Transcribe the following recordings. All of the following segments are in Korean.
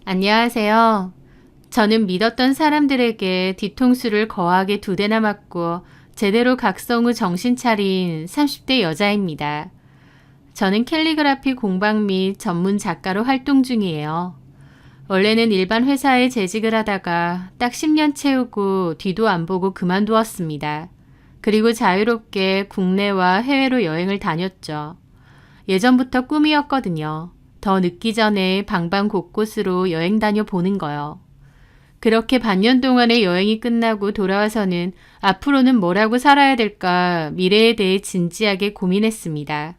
안녕하세요. 저는 믿었던 사람들에게 뒤통수를 거하게 2대나 맞고 제대로 각성 후 정신 차린 30대 여자입니다. 저는 캘리그라피 공방 및 전문 작가로 활동 중이에요. 원래는 일반 회사에 재직을 하다가 딱 10년 채우고 뒤도 안 보고 그만두었습니다. 그리고 자유롭게 국내와 해외로 여행을 다녔죠. 예전부터 꿈이었거든요. 더 늦기 전에 방방 곳곳으로 여행 다녀보는 거요. 그렇게 반년 동안의 여행이 끝나고 돌아와서는 앞으로는 뭐라고 살아야 될까 미래에 대해 진지하게 고민했습니다.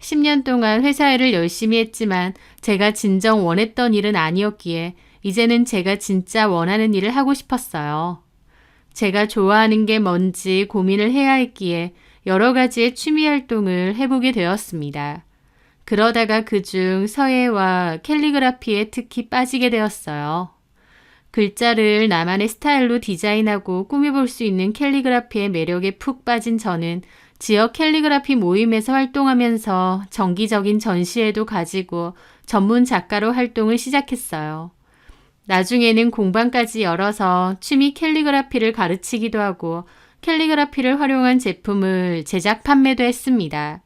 10년 동안 회사 일을 열심히 했지만 제가 진정 원했던 일은 아니었기에 이제는 제가 진짜 원하는 일을 하고 싶었어요. 제가 좋아하는 게 뭔지 고민을 해야 했기에 여러 가지의 취미 활동을 해보게 되었습니다. 그러다가 그중 서예와 캘리그라피에 특히 빠지게 되었어요. 글자를 나만의 스타일로 디자인하고 꾸며볼 수 있는 캘리그라피의 매력에 푹 빠진 저는 지역 캘리그라피 모임에서 활동하면서 정기적인 전시회도 가지고 전문 작가로 활동을 시작했어요. 나중에는 공방까지 열어서 취미 캘리그라피를 가르치기도 하고 캘리그라피를 활용한 제품을 제작 판매도 했습니다.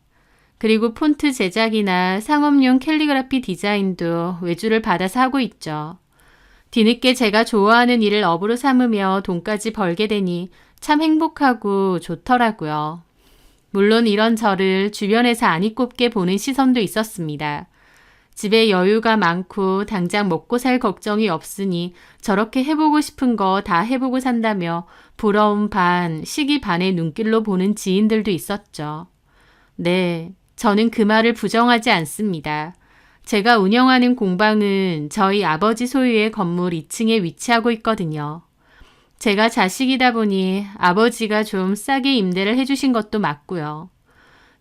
그리고 폰트 제작이나 상업용 캘리그라피 디자인도 외주를 받아서 하고 있죠. 뒤늦게 제가 좋아하는 일을 업으로 삼으며 돈까지 벌게 되니 참 행복하고 좋더라고요. 물론 이런 저를 주변에서 아니 꼽게 보는 시선도 있었습니다. 집에 여유가 많고 당장 먹고 살 걱정이 없으니 저렇게 해보고 싶은 거 다 해보고 산다며 부러움 반, 시기 반의 눈길로 보는 지인들도 있었죠. 네, 저는 그 말을 부정하지 않습니다. 제가 운영하는 공방은 저희 아버지 소유의 건물 2층에 위치하고 있거든요. 제가 자식이다 보니 아버지가 좀 싸게 임대를 해주신 것도 맞고요.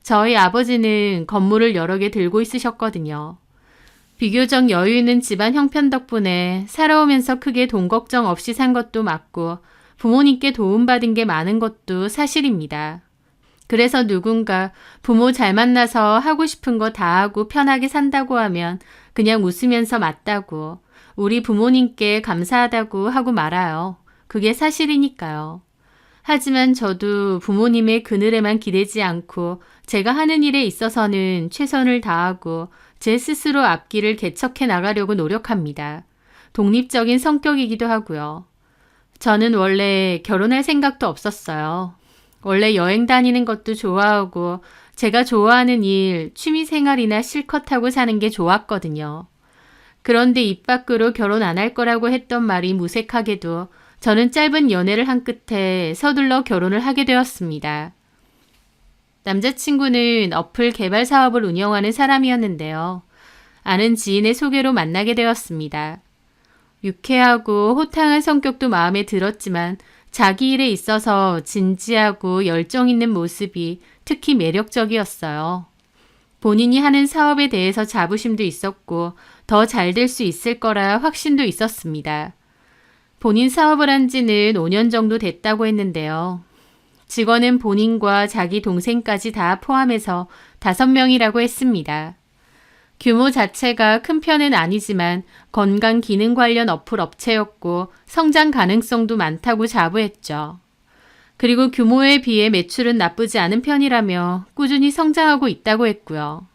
저희 아버지는 건물을 여러 개 들고 있으셨거든요. 비교적 여유 있는 집안 형편 덕분에 살아오면서 크게 돈 걱정 없이 산 것도 맞고 부모님께 도움받은 게 많은 것도 사실입니다. 그래서 누군가 부모 잘 만나서 하고 싶은 거 다 하고 편하게 산다고 하면 그냥 웃으면서 맞다고 우리 부모님께 감사하다고 하고 말아요. 그게 사실이니까요. 하지만 저도 부모님의 그늘에만 기대지 않고 제가 하는 일에 있어서는 최선을 다하고 제 스스로 앞길을 개척해 나가려고 노력합니다. 독립적인 성격이기도 하고요. 저는 원래 결혼할 생각도 없었어요. 원래 여행 다니는 것도 좋아하고 제가 좋아하는 일, 취미 생활이나 실컷 하고 사는 게 좋았거든요. 그런데 입 밖으로 결혼 안 할 거라고 했던 말이 무색하게도 저는 짧은 연애를 한 끝에 서둘러 결혼을 하게 되었습니다. 남자친구는 어플 개발 사업을 운영하는 사람이었는데요. 아는 지인의 소개로 만나게 되었습니다. 유쾌하고 호탕한 성격도 마음에 들었지만 자기 일에 있어서 진지하고 열정 있는 모습이 특히 매력적이었어요. 본인이 하는 사업에 대해서 자부심도 있었고 더 잘 될 수 있을 거라 확신도 있었습니다. 본인 사업을 한 지는 5년 정도 됐다고 했는데요. 직원은 본인과 자기 동생까지 다 포함해서 5명이라고 했습니다. 규모 자체가 큰 편은 아니지만 건강 기능 관련 어플 업체였고 성장 가능성도 많다고 자부했죠. 그리고 규모에 비해 매출은 나쁘지 않은 편이라며 꾸준히 성장하고 있다고 했고요.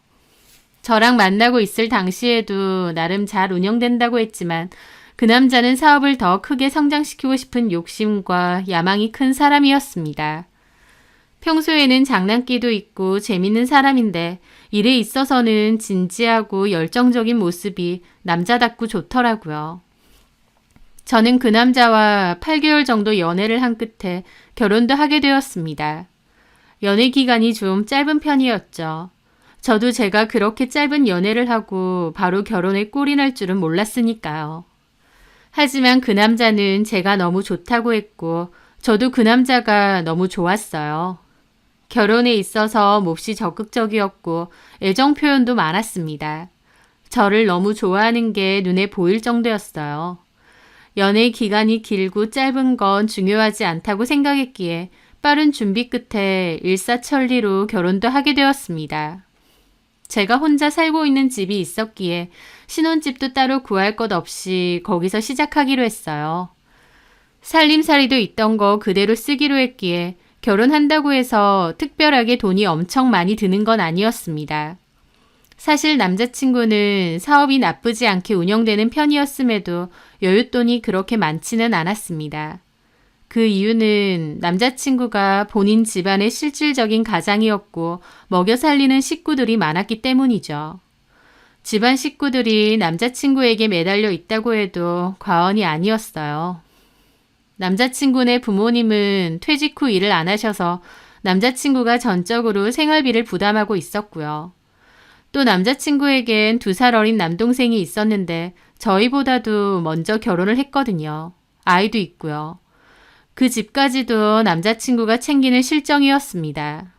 저랑 만나고 있을 당시에도 나름 잘 운영된다고 했지만 그 남자는 사업을 더 크게 성장시키고 싶은 욕심과 야망이 큰 사람이었습니다. 평소에는 장난기도 있고 재밌는 사람인데 일에 있어서는 진지하고 열정적인 모습이 남자답고 좋더라고요. 저는 그 남자와 8개월 정도 연애를 한 끝에 결혼도 하게 되었습니다. 연애 기간이 좀 짧은 편이었죠. 저도 제가 그렇게 짧은 연애를 하고 바로 결혼에 꼴이 날 줄은 몰랐으니까요. 하지만 그 남자는 제가 너무 좋다고 했고 저도 그 남자가 너무 좋았어요. 결혼에 있어서 몹시 적극적이었고 애정 표현도 많았습니다. 저를 너무 좋아하는 게 눈에 보일 정도였어요. 연애 기간이 길고 짧은 건 중요하지 않다고 생각했기에 빠른 준비 끝에 일사천리로 결혼도 하게 되었습니다. 제가 혼자 살고 있는 집이 있었기에 신혼집도 따로 구할 것 없이 거기서 시작하기로 했어요. 살림살이도 있던 거 그대로 쓰기로 했기에 결혼한다고 해서 특별하게 돈이 엄청 많이 드는 건 아니었습니다. 사실 남자친구는 사업이 나쁘지 않게 운영되는 편이었음에도 여윳돈이 그렇게 많지는 않았습니다. 그 이유는 남자친구가 본인 집안의 실질적인 가장이었고 먹여 살리는 식구들이 많았기 때문이죠. 집안 식구들이 남자친구에게 매달려 있다고 해도 과언이 아니었어요. 남자친구네 부모님은 퇴직 후 일을 안 하셔서 남자친구가 전적으로 생활비를 부담하고 있었고요. 또 남자친구에겐 2살 어린 남동생이 있었는데 저희보다도 먼저 결혼을 했거든요. 아이도 있고요. 그 집까지도 남자친구가 챙기는 실정이었습니다.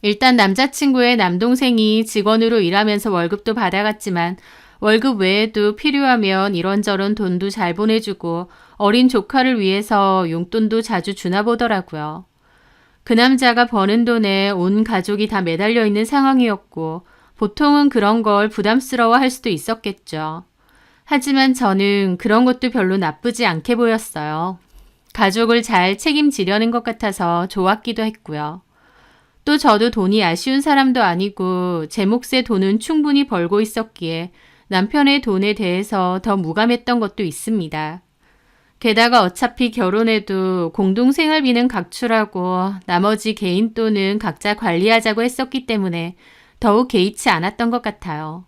일단 남자친구의 남동생이 직원으로 일하면서 월급도 받아갔지만 월급 외에도 필요하면 이런저런 돈도 잘 보내주고 어린 조카를 위해서 용돈도 자주 주나 보더라고요. 그 남자가 버는 돈에 온 가족이 다 매달려 있는 상황이었고 보통은 그런 걸 부담스러워 할 수도 있었겠죠. 하지만 저는 그런 것도 별로 나쁘지 않게 보였어요. 가족을 잘 책임지려는 것 같아서 좋았기도 했고요. 또 저도 돈이 아쉬운 사람도 아니고 제 몫의 돈은 충분히 벌고 있었기에 남편의 돈에 대해서 더 무감했던 것도 있습니다. 게다가 어차피 결혼해도 공동생활비는 각출하고 나머지 개인 돈은 각자 관리하자고 했었기 때문에 더욱 개의치 않았던 것 같아요.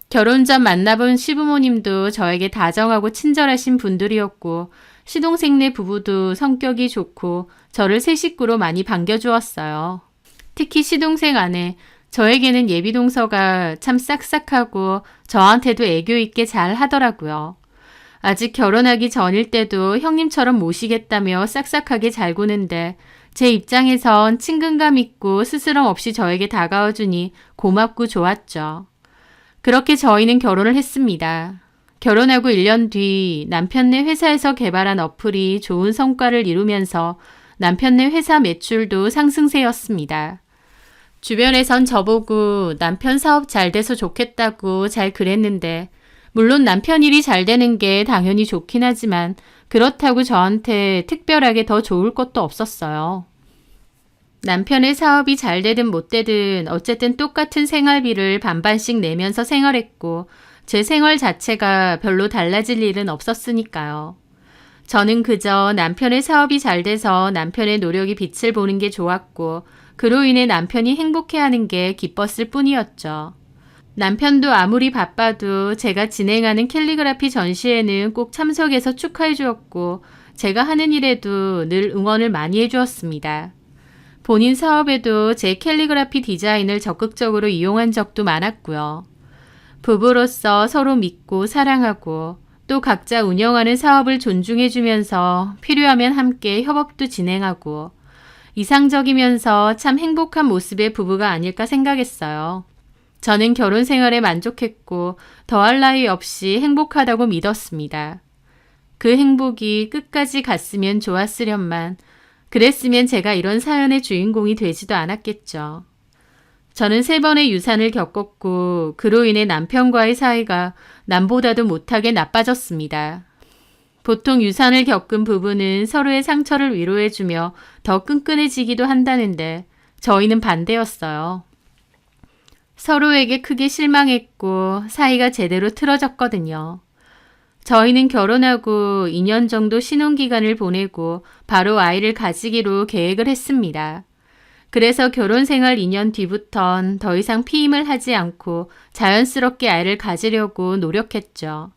결혼 전 만나본 시부모님도 저에게 다정하고 친절하신 분들이었고 시동생네 부부도 성격이 좋고 저를 새 식구로 많이 반겨주었어요. 특히 시동생 아내, 저에게는 예비동서가 참 싹싹하고 저한테도 애교 있게 잘 하더라고요. 아직 결혼하기 전일 때도 형님처럼 모시겠다며 싹싹하게 잘 구는데 제 입장에선 친근감 있고 스스럼 없이 저에게 다가와주니 고맙고 좋았죠. 그렇게 저희는 결혼을 했습니다. 결혼하고 1년 뒤 남편네 회사에서 개발한 어플이 좋은 성과를 이루면서 남편네 회사 매출도 상승세였습니다. 주변에선 저보고 남편 사업 잘 돼서 좋겠다고 잘 그랬는데 물론 남편 일이 잘 되는 게 당연히 좋긴 하지만 그렇다고 저한테 특별하게 더 좋을 것도 없었어요. 남편의 사업이 잘 되든 못 되든 어쨌든 똑같은 생활비를 반반씩 내면서 생활했고 제 생활 자체가 별로 달라질 일은 없었으니까요. 저는 그저 남편의 사업이 잘 돼서 남편의 노력이 빛을 보는 게 좋았고 그로 인해 남편이 행복해하는 게 기뻤을 뿐이었죠. 남편도 아무리 바빠도 제가 진행하는 캘리그라피 전시회는 꼭 참석해서 축하해 주었고 제가 하는 일에도 늘 응원을 많이 해 주었습니다. 본인 사업에도 제 캘리그라피 디자인을 적극적으로 이용한 적도 많았고요. 부부로서 서로 믿고 사랑하고 또 각자 운영하는 사업을 존중해 주면서 필요하면 함께 협업도 진행하고 이상적이면서 참 행복한 모습의 부부가 아닐까 생각했어요. 저는 결혼 생활에 만족했고 더할 나위 없이 행복하다고 믿었습니다. 그 행복이 끝까지 갔으면 좋았으련만 그랬으면 제가 이런 사연의 주인공이 되지도 않았겠죠. 저는 3번의 유산을 겪었고 그로 인해 남편과의 사이가 남보다도 못하게 나빠졌습니다. 보통 유산을 겪은 부부는 서로의 상처를 위로해주며 더 끈끈해지기도 한다는데 저희는 반대였어요. 서로에게 크게 실망했고 사이가 제대로 틀어졌거든요. 저희는 결혼하고 2년 정도 신혼기간을 보내고 바로 아이를 가지기로 계획을 했습니다. 그래서 결혼생활 2년 뒤부턴 더 이상 피임을 하지 않고 자연스럽게 아이를 가지려고 노력했죠.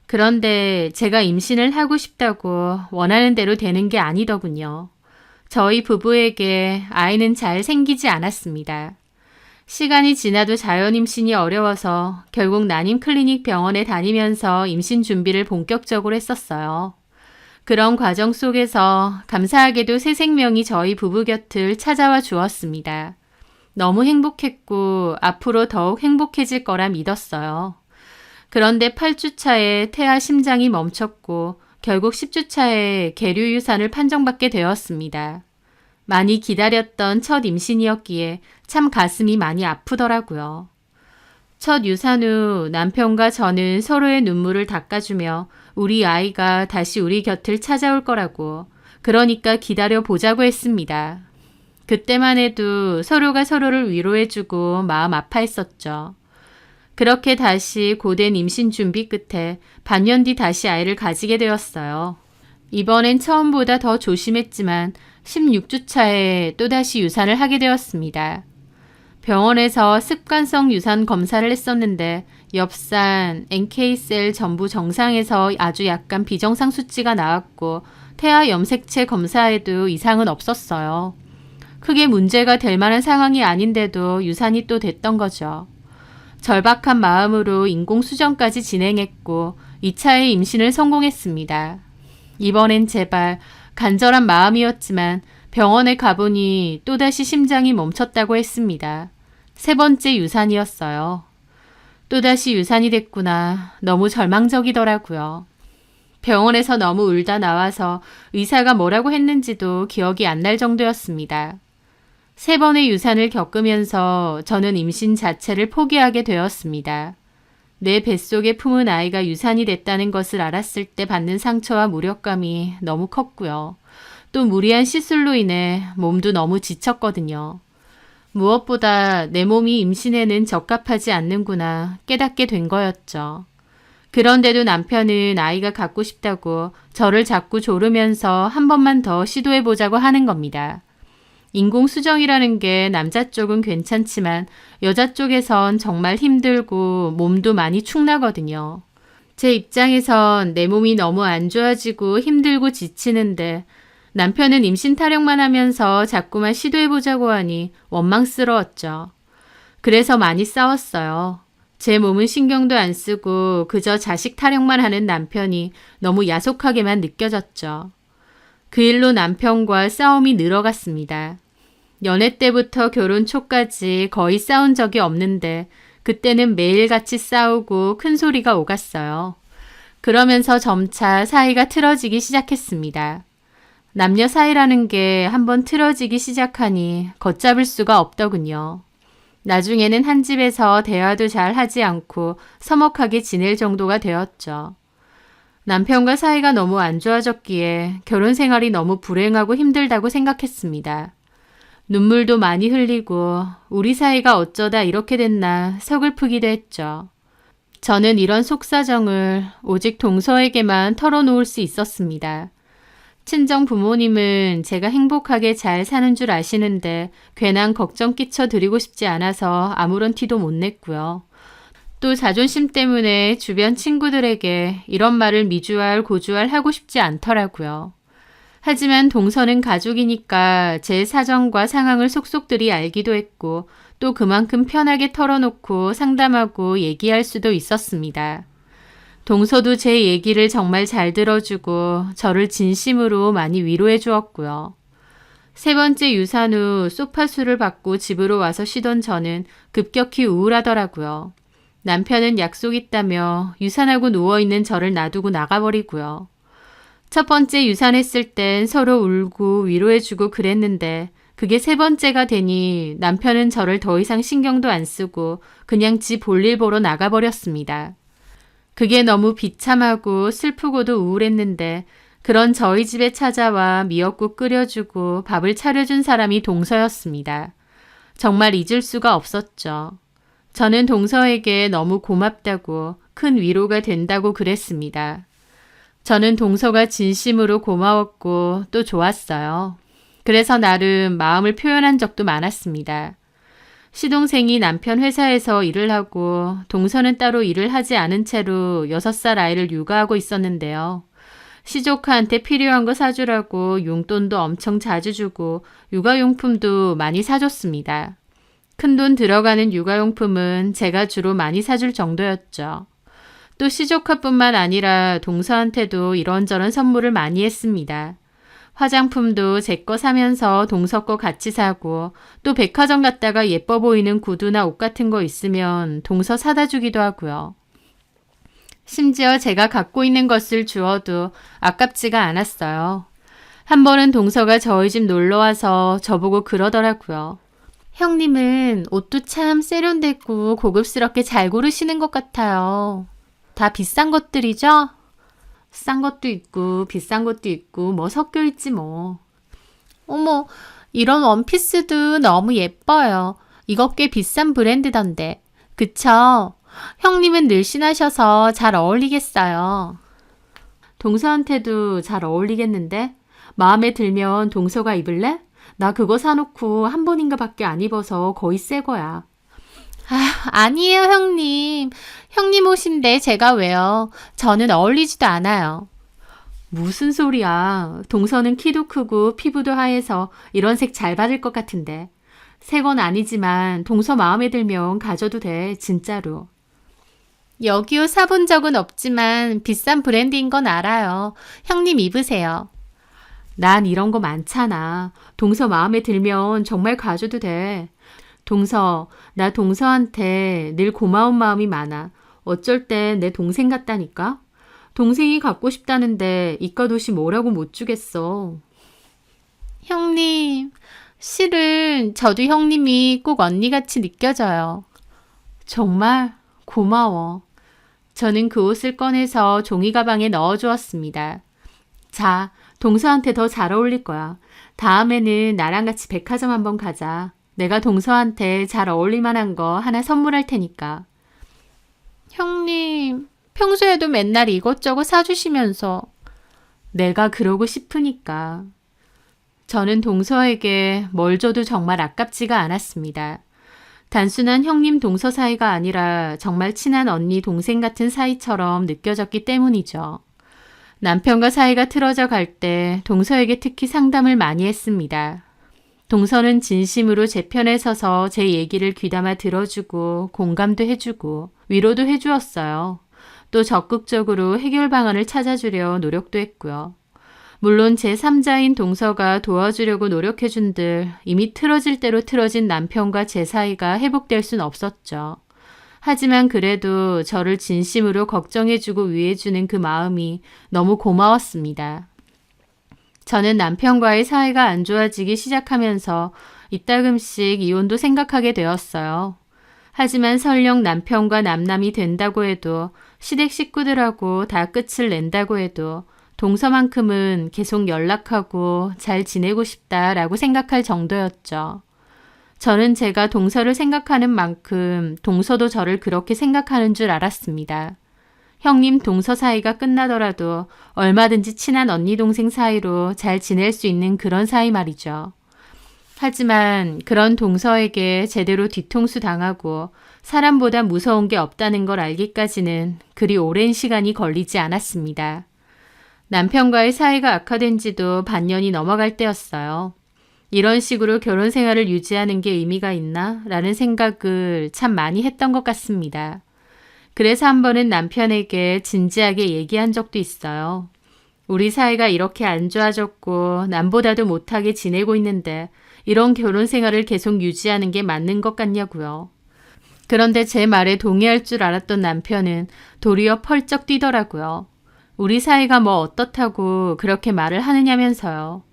그런데 제가 임신을 하고 싶다고 원하는 대로 되는 게 아니더군요. 저희 부부에게 아이는 잘 생기지 않았습니다. 시간이 지나도 자연 임신이 어려워서 결국 난임 클리닉 병원에 다니면서 임신 준비를 본격적으로 했었어요. 그런 과정 속에서 감사하게도 새 생명이 저희 부부 곁을 찾아와 주었습니다. 너무 행복했고 앞으로 더욱 행복해질 거라 믿었어요. 그런데 8주 차에 태아 심장이 멈췄고 결국 10주 차에 계류 유산을 판정받게 되었습니다. 많이 기다렸던 첫 임신이었기에 참 가슴이 많이 아프더라고요. 첫 유산 후 남편과 저는 서로의 눈물을 닦아주며 우리 아이가 다시 우리 곁을 찾아올 거라고, 그러니까 기다려 보자고 했습니다. 그때만 해도 서로가 서로를 위로해주고 마음 아파했었죠. 그렇게 다시 고된 임신 준비 끝에 반년 뒤 다시 아이를 가지게 되었어요. 이번엔 처음보다 더 조심했지만 16주 차에 또다시 유산을 하게 되었습니다. 병원에서 습관성 유산 검사를 했었는데 엽산, NK셀 전부 정상에서 아주 약간 비정상 수치가 나왔고 태아 염색체 검사에도 이상은 없었어요. 크게 문제가 될 만한 상황이 아닌데도 유산이 또 됐던 거죠. 절박한 마음으로 인공수정까지 진행했고 2차의 임신을 성공했습니다. 이번엔 제발, 간절한 마음이었지만 병원에 가보니 또다시 심장이 멈췄다고 했습니다. 3번째 유산이었어요. 또다시 유산이 됐구나. 너무 절망적이더라고요. 병원에서 너무 울다 나와서 의사가 뭐라고 했는지도 기억이 안 날 정도였습니다. 3번의 유산을 겪으면서 저는 임신 자체를 포기하게 되었습니다. 내 뱃속에 품은 아이가 유산이 됐다는 것을 알았을 때 받는 상처와 무력감이 너무 컸고요. 또 무리한 시술로 인해 몸도 너무 지쳤거든요. 무엇보다 내 몸이 임신에는 적합하지 않는구나 깨닫게 된 거였죠. 그런데도 남편은 아이가 갖고 싶다고 저를 자꾸 조르면서 한 번만 더 시도해보자고 하는 겁니다. 인공수정이라는 게 남자 쪽은 괜찮지만 여자 쪽에선 정말 힘들고 몸도 많이 축나거든요. 제 입장에선 내 몸이 너무 안 좋아지고 힘들고 지치는데 남편은 임신 타령만 하면서 자꾸만 시도해보자고 하니 원망스러웠죠. 그래서 많이 싸웠어요. 제 몸은 신경도 안 쓰고 그저 자식 타령만 하는 남편이 너무 야속하게만 느껴졌죠. 그 일로 남편과 싸움이 늘어갔습니다. 연애 때부터 결혼 초까지 거의 싸운 적이 없는데 그때는 매일같이 싸우고 큰 소리가 오갔어요. 그러면서 점차 사이가 틀어지기 시작했습니다. 남녀 사이라는 게 한번 틀어지기 시작하니 걷잡을 수가 없더군요. 나중에는 한 집에서 대화도 잘 하지 않고 서먹하게 지낼 정도가 되었죠. 남편과 사이가 너무 안 좋아졌기에 결혼 생활이 너무 불행하고 힘들다고 생각했습니다. 눈물도 많이 흘리고 우리 사이가 어쩌다 이렇게 됐나 서글프기도 했죠. 저는 이런 속사정을 오직 동서에게만 털어놓을 수 있었습니다. 친정 부모님은 제가 행복하게 잘 사는 줄 아시는데 괜한 걱정 끼쳐드리고 싶지 않아서 아무런 티도 못 냈고요. 또 자존심 때문에 주변 친구들에게 이런 말을 미주알 고주알 하고 싶지 않더라고요. 하지만 동서는 가족이니까 제 사정과 상황을 속속들이 알기도 했고 또 그만큼 편하게 털어놓고 상담하고 얘기할 수도 있었습니다. 동서도 제 얘기를 정말 잘 들어주고 저를 진심으로 많이 위로해 주었고요. 3번째 유산 후 소파수를 받고 집으로 와서 쉬던 저는 급격히 우울하더라고요. 남편은 약속 있다며 유산하고 누워있는 저를 놔두고 나가버리고요. 첫 번째 유산했을 땐 서로 울고 위로해주고 그랬는데 그게 3번째가 되니 남편은 저를 더 이상 신경도 안 쓰고 그냥 지 볼일 보러 나가버렸습니다. 그게 너무 비참하고 슬프고도 우울했는데 그런 저희 집에 찾아와 미역국 끓여주고 밥을 차려준 사람이 동서였습니다. 정말 잊을 수가 없었죠. 저는 동서에게 너무 고맙다고 큰 위로가 된다고 그랬습니다. 저는 동서가 진심으로 고마웠고 또 좋았어요. 그래서 나름 마음을 표현한 적도 많았습니다. 시동생이 남편 회사에서 일을 하고 동서는 따로 일을 하지 않은 채로 6살 아이를 육아하고 있었는데요. 시조카한테 필요한 거 사주라고 용돈도 엄청 자주 주고 육아용품도 많이 사줬습니다. 큰돈 들어가는 육아용품은 제가 주로 많이 사줄 정도였죠. 또 시조카뿐만 아니라 동서한테도 이런저런 선물을 많이 했습니다. 화장품도 제 거 사면서 동서 거 같이 사고 또 백화점 갔다가 예뻐 보이는 구두나 옷 같은 거 있으면 동서 사다 주기도 하고요. 심지어 제가 갖고 있는 것을 주어도 아깝지가 않았어요. 한 번은 동서가 저희 집 놀러와서 저보고 그러더라고요. 형님은 옷도 참 세련되고 고급스럽게 잘 고르시는 것 같아요. 다 비싼 것들이죠? 싼 것도 있고 비싼 것도 있고 뭐 섞여 있지 뭐. 어머, 이런 원피스도 너무 예뻐요. 이거 꽤 비싼 브랜드던데. 그쵸? 형님은 늘씬하셔서 잘 어울리겠어요. 동서한테도 잘 어울리겠는데? 마음에 들면 동서가 입을래? 나 그거 사놓고 한 번인가 밖에 안 입어서 거의 새 거야. 아니에요, 형님. 형님 옷인데 제가 왜요? 저는 어울리지도 않아요. 무슨 소리야. 동서는 키도 크고 피부도 하얘서 이런 색 잘 받을 것 같은데. 새 건 아니지만 동서 마음에 들면 가져도 돼, 진짜로. 여기 옷 사본 적은 없지만 비싼 브랜드인 건 알아요. 형님 입으세요. 난 이런 거 많잖아. 동서 마음에 들면 정말 가져도 돼. 동서, 나 동서한테 늘 고마운 마음이 많아. 어쩔 땐 내 동생 같다니까? 동생이 갖고 싶다는데 이깟 옷이 뭐라고 못 주겠어. 형님, 실은 저도 형님이 꼭 언니같이 느껴져요. 정말 고마워. 저는 그 옷을 꺼내서 종이 가방에 넣어주었습니다. 자, 동서한테 더 잘 어울릴 거야. 다음에는 나랑 같이 백화점 한번 가자. 내가 동서한테 잘 어울릴 만한 거 하나 선물할 테니까. 형님, 평소에도 맨날 이것저것 사주시면서. 내가 그러고 싶으니까. 저는 동서에게 뭘 줘도 정말 아깝지가 않았습니다. 단순한 형님 동서 사이가 아니라 정말 친한 언니 동생 같은 사이처럼 느껴졌기 때문이죠. 남편과 사이가 틀어져 갈 때 동서에게 특히 상담을 많이 했습니다. 동서는 진심으로 제 편에 서서 제 얘기를 귀담아 들어주고 공감도 해주고 위로도 해주었어요. 또 적극적으로 해결 방안을 찾아주려 노력도 했고요. 물론 제3자인 동서가 도와주려고 노력해준들 이미 틀어질 대로 틀어진 남편과 제 사이가 회복될 순 없었죠. 하지만 그래도 저를 진심으로 걱정해주고 위해주는 그 마음이 너무 고마웠습니다. 저는 남편과의 사이가 안 좋아지기 시작하면서 이따금씩 이혼도 생각하게 되었어요. 하지만 설령 남편과 남남이 된다고 해도 시댁 식구들하고 다 끝을 낸다고 해도 동서만큼은 계속 연락하고 잘 지내고 싶다라고 생각할 정도였죠. 저는 제가 동서를 생각하는 만큼 동서도 저를 그렇게 생각하는 줄 알았습니다. 형님 동서 사이가 끝나더라도 얼마든지 친한 언니 동생 사이로 잘 지낼 수 있는 그런 사이 말이죠. 하지만 그런 동서에게 제대로 뒤통수 당하고 사람보다 무서운 게 없다는 걸 알기까지는 그리 오랜 시간이 걸리지 않았습니다. 남편과의 사이가 악화된 지도 반년이 넘어갈 때였어요. 이런 식으로 결혼 생활을 유지하는 게 의미가 있나? 라는 생각을 참 많이 했던 것 같습니다. 그래서 한 번은 남편에게 진지하게 얘기한 적도 있어요. 우리 사이가 이렇게 안 좋아졌고 남보다도 못하게 지내고 있는데 이런 결혼 생활을 계속 유지하는 게 맞는 것 같냐고요. 그런데 제 말에 동의할 줄 알았던 남편은 도리어 펄쩍 뛰더라고요. 우리 사이가 뭐 어떻다고 그렇게 말을 하느냐면서요.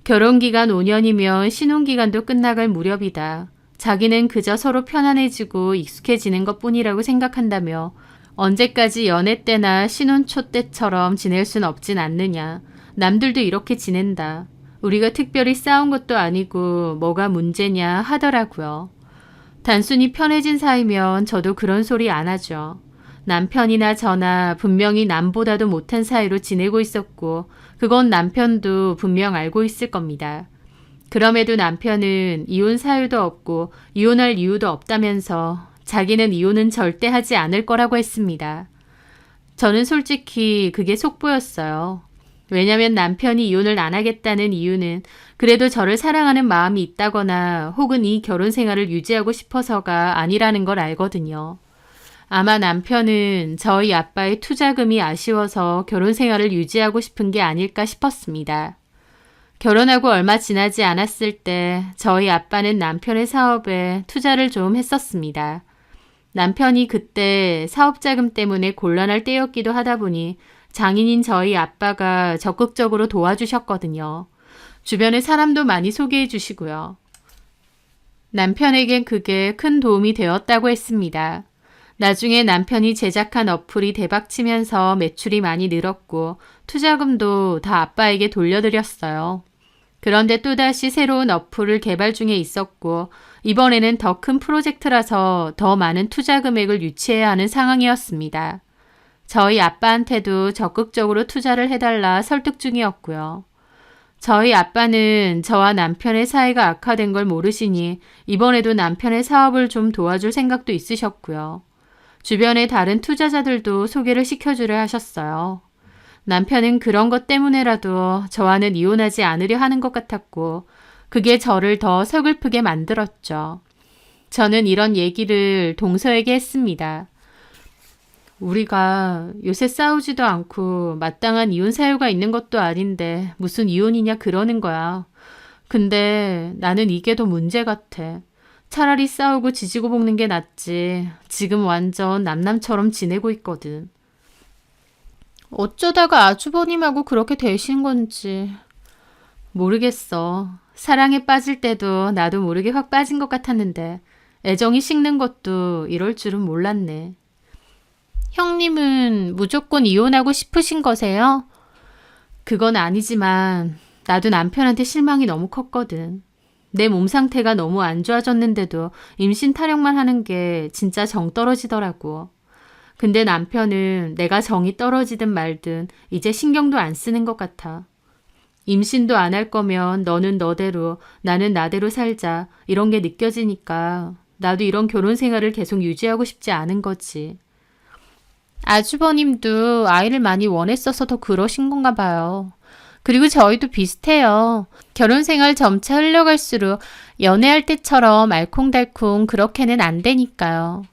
결혼기간 5년이면 신혼기간도 끝나갈 무렵이다. 자기는 그저 서로 편안해지고 익숙해지는 것뿐이라고 생각한다며 언제까지 연애 때나 신혼 초 때처럼 지낼 순 없진 않느냐. 남들도 이렇게 지낸다. 우리가 특별히 싸운 것도 아니고 뭐가 문제냐 하더라고요. 단순히 편해진 사이면 저도 그런 소리 안 하죠. 남편이나 저나 분명히 남보다도 못한 사이로 지내고 있었고 그건 남편도 분명 알고 있을 겁니다. 그럼에도 남편은 이혼 사유도 없고 이혼할 이유도 없다면서 자기는 이혼은 절대 하지 않을 거라고 했습니다. 저는 솔직히 그게 속보였어요. 왜냐면 남편이 이혼을 안 하겠다는 이유는 그래도 저를 사랑하는 마음이 있다거나 혹은 이 결혼 생활을 유지하고 싶어서가 아니라는 걸 알거든요. 아마 남편은 저희 아빠의 투자금이 아쉬워서 결혼 생활을 유지하고 싶은 게 아닐까 싶었습니다. 결혼하고 얼마 지나지 않았을 때 저희 아빠는 남편의 사업에 투자를 좀 했었습니다. 남편이 그때 사업자금 때문에 곤란할 때였기도 하다 보니 장인인 저희 아빠가 적극적으로 도와주셨거든요. 주변에 사람도 많이 소개해 주시고요. 남편에겐 그게 큰 도움이 되었다고 했습니다. 나중에 남편이 제작한 어플이 대박치면서 매출이 많이 늘었고 투자금도 다 아빠에게 돌려드렸어요. 그런데 또다시 새로운 어플을 개발 중에 있었고 이번에는 더 큰 프로젝트라서 더 많은 투자 금액을 유치해야 하는 상황이었습니다. 저희 아빠한테도 적극적으로 투자를 해달라 설득 중이었고요. 저희 아빠는 저와 남편의 사이가 악화된 걸 모르시니 이번에도 남편의 사업을 좀 도와줄 생각도 있으셨고요. 주변의 다른 투자자들도 소개를 시켜주려 하셨어요. 남편은 그런 것 때문에라도 저와는 이혼하지 않으려 하는 것 같았고 그게 저를 더 서글프게 만들었죠. 저는 이런 얘기를 동서에게 했습니다. 우리가 요새 싸우지도 않고 마땅한 이혼 사유가 있는 것도 아닌데 무슨 이혼이냐 그러는 거야. 근데 나는 이게 더 문제 같아. 차라리 싸우고 지지고 볶는 게 낫지. 지금 완전 남남처럼 지내고 있거든. 어쩌다가 아주버님하고 그렇게 되신 건지. 모르겠어. 사랑에 빠질 때도 나도 모르게 확 빠진 것 같았는데 애정이 식는 것도 이럴 줄은 몰랐네. 형님은 무조건 이혼하고 싶으신 거세요? 그건 아니지만 나도 남편한테 실망이 너무 컸거든. 내 몸 상태가 너무 안 좋아졌는데도 임신 타령만 하는 게 진짜 정 떨어지더라고. 근데 남편은 내가 정이 떨어지든 말든 이제 신경도 안 쓰는 것 같아. 임신도 안 할 거면 너는 너대로 나는 나대로 살자 이런 게 느껴지니까 나도 이런 결혼 생활을 계속 유지하고 싶지 않은 거지. 아주버님도 아이를 많이 원했어서 더 그러신 건가 봐요. 그리고 저희도 비슷해요. 결혼 생활 점차 흘러갈수록 연애할 때처럼 알콩달콩 그렇게는 안 되니까요.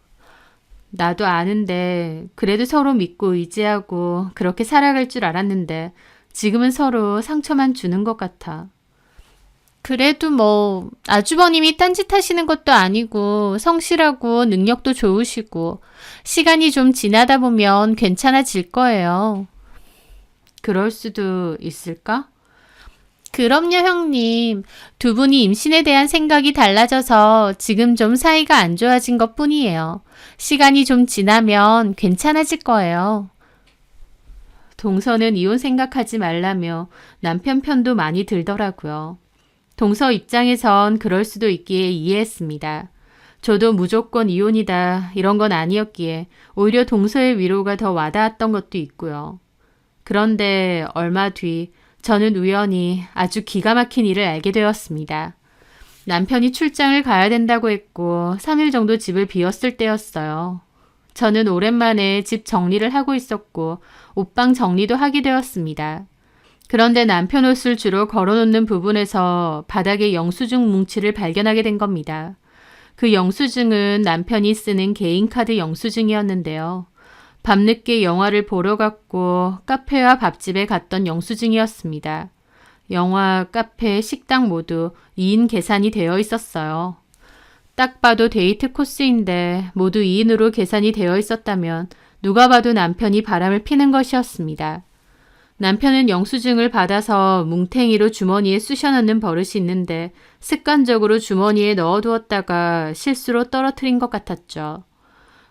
나도 아는데 그래도 서로 믿고 의지하고 그렇게 살아갈 줄 알았는데 지금은 서로 상처만 주는 것 같아. 그래도 뭐 아주버님이 딴짓 하시는 것도 아니고 성실하고 능력도 좋으시고 시간이 좀 지나다 보면 괜찮아질 거예요. 그럴 수도 있을까? 그럼요, 형님. 두 분이 임신에 대한 생각이 달라져서 지금 좀 사이가 안 좋아진 것 뿐이에요. 시간이 좀 지나면 괜찮아질 거예요. 동서는 이혼 생각하지 말라며 남편 편도 많이 들더라고요. 동서 입장에선 그럴 수도 있기에 이해했습니다. 저도 무조건 이혼이다 이런 건 아니었기에 오히려 동서의 위로가 더 와닿았던 것도 있고요. 그런데 얼마 뒤 저는 우연히 아주 기가 막힌 일을 알게 되었습니다. 남편이 출장을 가야 된다고 했고 3일 정도 집을 비웠을 때였어요. 저는 오랜만에 집 정리를 하고 있었고 옷방 정리도 하게 되었습니다. 그런데 남편 옷을 주로 걸어놓는 부분에서 바닥에 영수증 뭉치를 발견하게 된 겁니다. 그 영수증은 남편이 쓰는 개인카드 영수증이었는데요. 밤늦게 영화를 보러 갔고 카페와 밥집에 갔던 영수증이었습니다. 영화, 카페, 식당 모두 2인 계산이 되어 있었어요. 딱 봐도 데이트 코스인데 모두 2인으로 계산이 되어 있었다면 누가 봐도 남편이 바람을 피는 것이었습니다. 남편은 영수증을 받아서 뭉탱이로 주머니에 쑤셔넣는 버릇이 있는데 습관적으로 주머니에 넣어두었다가 실수로 떨어뜨린 것 같았죠.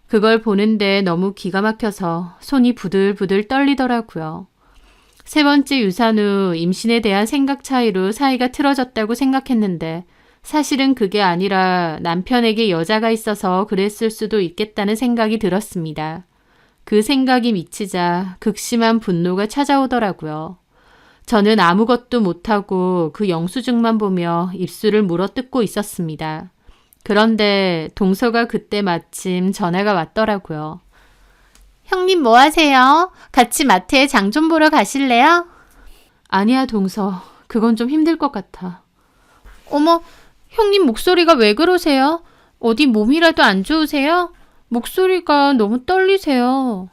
그걸 보는데 너무 기가 막혀서 손이 부들부들 떨리더라고요. 세 번째 유산 후 임신에 대한 생각 차이로 사이가 틀어졌다고 생각했는데 사실은 그게 아니라 남편에게 여자가 있어서 그랬을 수도 있겠다는 생각이 들었습니다. 그 생각이 미치자 극심한 분노가 찾아오더라고요. 저는 아무것도 못하고 그 영수증만 보며 입술을 물어뜯고 있었습니다. 그런데 동서가 그때 마침 전화가 왔더라고요. 형님 뭐 하세요? 같이 마트에 장 좀 보러 가실래요? 아니야 동서. 그건 좀 힘들 것 같아. 어머, 형님 목소리가 왜 그러세요? 어디 몸이라도 안 좋으세요? 목소리가 너무 떨리세요.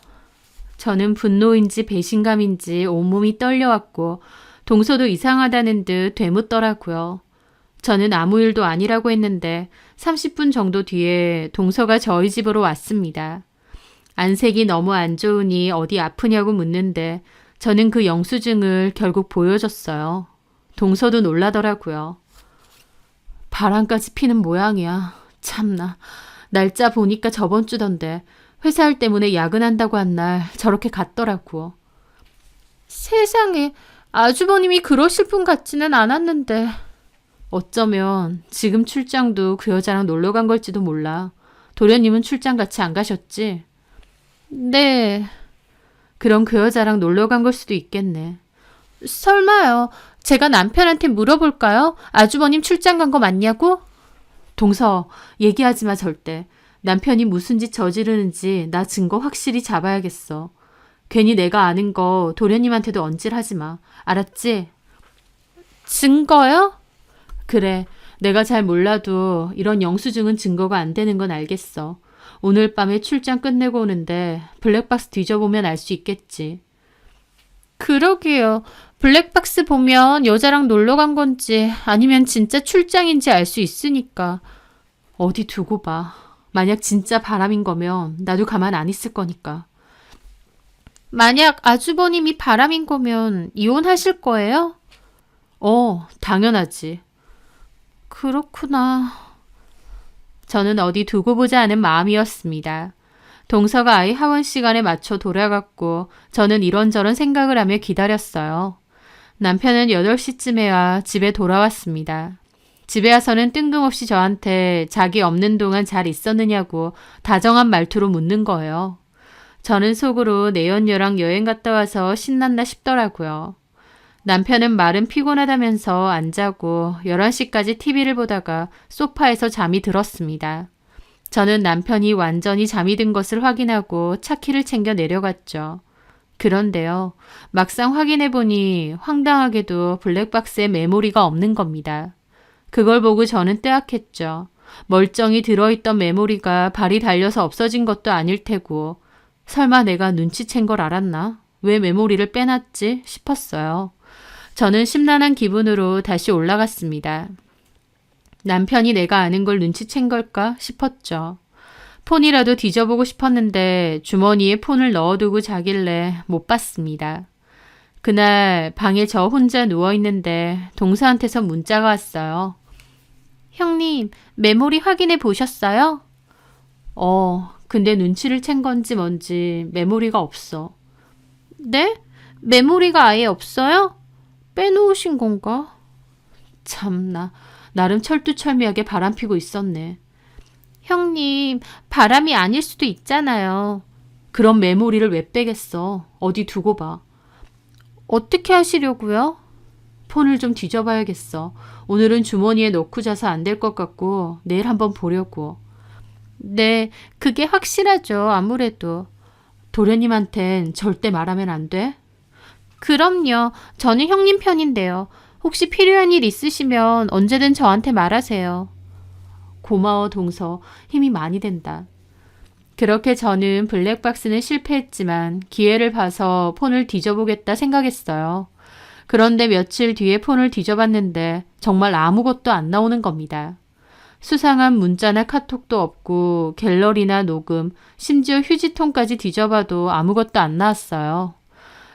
저는 분노인지 배신감인지 온몸이 떨려왔고 동서도 이상하다는 듯 되묻더라고요. 저는 아무 일도 아니라고 했는데 30분 정도 뒤에 동서가 저희 집으로 왔습니다. 안색이 너무 안 좋으니 어디 아프냐고 묻는데 저는 그 영수증을 결국 보여줬어요. 동서도 놀라더라고요. 바람까지 피는 모양이야. 참나. 날짜 보니까 저번 주던데 회사 일 때문에 야근한다고 한 날 저렇게 갔더라고. 세상에, 아주버님이 그러실 분 같지는 않았는데. 어쩌면 지금 출장도 그 여자랑 놀러 간 걸지도 몰라. 도련님은 출장 같이 안 가셨지? 네. 그럼 그 여자랑 놀러 간 걸 수도 있겠네. 설마요. 제가 남편한테 물어볼까요? 아주버님 출장 간 거 맞냐고? 동서, 얘기하지 마 절대. 남편이 무슨 짓 저지르는지 나 증거 확실히 잡아야겠어. 괜히 내가 아는 거 도련님한테도 언질하지 마. 알았지? 증거요? 그래. 내가 잘 몰라도 이런 영수증은 증거가 안 되는 건 알겠어. 오늘 밤에 출장 끝내고 오는데 블랙박스 뒤져보면 알 수 있겠지. 그러게요. 블랙박스 보면 여자랑 놀러 간 건지 아니면 진짜 출장인지 알 수 있으니까. 어디 두고 봐. 만약 진짜 바람인 거면 나도 가만 안 있을 거니까. 만약 아주버님이 바람인 거면 이혼하실 거예요? 당연하지. 그렇구나. 저는 어디 두고 보자 하는 마음이었습니다. 동서가 아이 하원 시간에 맞춰 돌아갔고 저는 이런저런 생각을 하며 기다렸어요. 남편은 8시쯤에 와 집에 돌아왔습니다. 집에 와서는 뜬금없이 저한테 자기 없는 동안 잘 있었느냐고 다정한 말투로 묻는 거예요. 저는 속으로 내연녀랑 여행 갔다 와서 신났나 싶더라고요. 남편은 말은 피곤하다면서 안 자고 11시까지 TV를 보다가 소파에서 잠이 들었습니다. 저는 남편이 완전히 잠이 든 것을 확인하고 차키를 챙겨 내려갔죠. 그런데요, 막상 확인해보니 황당하게도 블랙박스에 메모리가 없는 겁니다. 그걸 보고 저는 뜨악했죠. 멀쩡히 들어있던 메모리가 발이 달려서 없어진 것도 아닐 테고 설마 내가 눈치챈 걸 알았나? 왜 메모리를 빼놨지? 싶었어요. 저는 심란한 기분으로 다시 올라갔습니다. 남편이 내가 아는 걸 눈치챈 걸까 싶었죠. 폰이라도 뒤져보고 싶었는데 주머니에 폰을 넣어두고 자길래 못 봤습니다. 그날 방에 저 혼자 누워있는데 동서한테서 문자가 왔어요. 형님, 메모리 확인해 보셨어요? 근데 눈치를 챈 건지 뭔지 메모리가 없어. 네? 메모리가 아예 없어요? 빼놓으신 건가? 참나, 나름 철두철미하게 바람피고 있었네. 형님, 바람이 아닐 수도 있잖아요. 그럼 메모리를 왜 빼겠어? 어디 두고 봐. 어떻게 하시려고요? 폰을 좀 뒤져봐야겠어. 오늘은 주머니에 넣고 자서 안 될 것 같고 내일 한번 보려고. 네, 그게 확실하죠. 아무래도. 도련님한텐 절대 말하면 안 돼? 그럼요. 저는 형님 편인데요. 혹시 필요한 일 있으시면 언제든 저한테 말하세요. 고마워, 동서. 힘이 많이 된다. 그렇게 저는 블랙박스는 실패했지만 기회를 봐서 폰을 뒤져보겠다 생각했어요. 그런데 며칠 뒤에 폰을 뒤져봤는데 정말 아무것도 안 나오는 겁니다. 수상한 문자나 카톡도 없고 갤러리나 녹음, 심지어 휴지통까지 뒤져봐도 아무것도 안 나왔어요.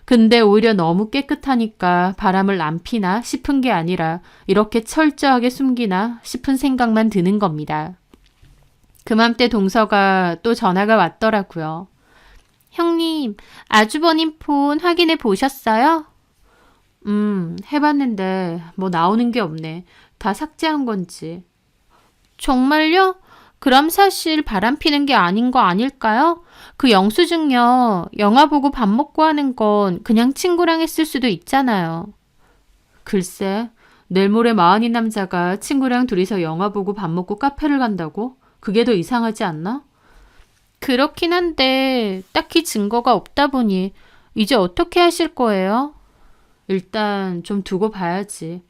근데 오히려 너무 깨끗하니까 바람을 안 피나 싶은 게 아니라 이렇게 철저하게 숨기나 싶은 생각만 드는 겁니다. 그맘때 동서가 또 전화가 왔더라고요. 형님, 아주버님 폰 확인해 보셨어요? 해봤는데 뭐 나오는 게 없네. 다 삭제한 건지. 정말요? 그럼 사실 바람 피는 게 아닌 거 아닐까요? 그 영수증요. 영화 보고 밥 먹고 하는 건 그냥 친구랑 했을 수도 있잖아요. 글쎄, 내일 모레 마흔인 남자가 친구랑 둘이서 영화 보고 밥 먹고 카페를 간다고? 그게 더 이상하지 않나? 그렇긴 한데 딱히 증거가 없다 보니 이제 어떻게 하실 거예요? 일단 좀 두고 봐야지.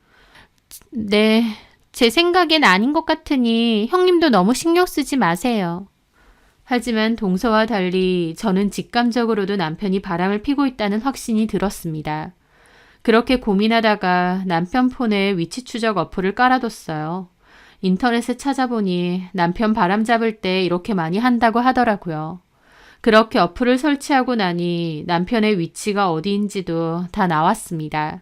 네, 제 생각엔 아닌 것 같으니 형님도 너무 신경 쓰지 마세요. 하지만 동서와 달리 저는 직감적으로도 남편이 바람을 피고 있다는 확신이 들었습니다. 그렇게 고민하다가 남편 폰에 위치 추적 어플을 깔아뒀어요. 인터넷에 찾아보니 남편 바람 잡을 때 이렇게 많이 한다고 하더라고요. 그렇게 어플을 설치하고 나니 남편의 위치가 어디인지도 다 나왔습니다.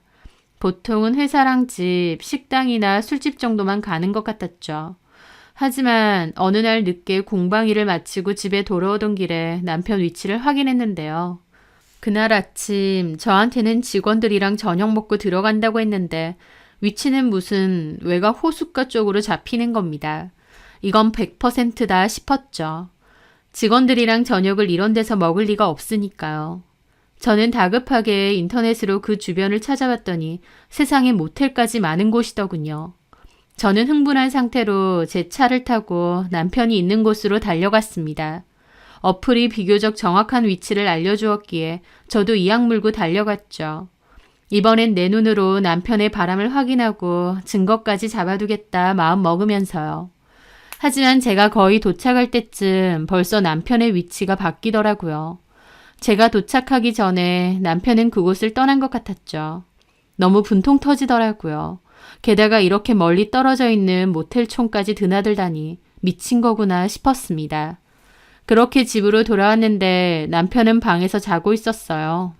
보통은 회사랑 집, 식당이나 술집 정도만 가는 것 같았죠. 하지만 어느 날 늦게 공방 일을 마치고 집에 돌아오던 길에 남편 위치를 확인했는데요. 그날 아침 저한테는 직원들이랑 저녁 먹고 들어간다고 했는데 위치는 무슨 외곽 호숫가 쪽으로 잡히는 겁니다. 이건 100%다 싶었죠. 직원들이랑 저녁을 이런 데서 먹을 리가 없으니까요. 저는 다급하게 인터넷으로 그 주변을 찾아봤더니 세상에 모텔까지 많은 곳이더군요. 저는 흥분한 상태로 제 차를 타고 남편이 있는 곳으로 달려갔습니다. 어플이 비교적 정확한 위치를 알려주었기에 저도 이악 물고 달려갔죠. 이번엔 내 눈으로 남편의 바람을 확인하고 증거까지 잡아두겠다 마음 먹으면서요. 하지만 제가 거의 도착할 때쯤 벌써 남편의 위치가 바뀌더라고요. 제가 도착하기 전에 남편은 그곳을 떠난 것 같았죠. 너무 분통 터지더라고요. 게다가 이렇게 멀리 떨어져 있는 모텔촌까지 드나들다니 미친 거구나 싶었습니다. 그렇게 집으로 돌아왔는데 남편은 방에서 자고 있었어요.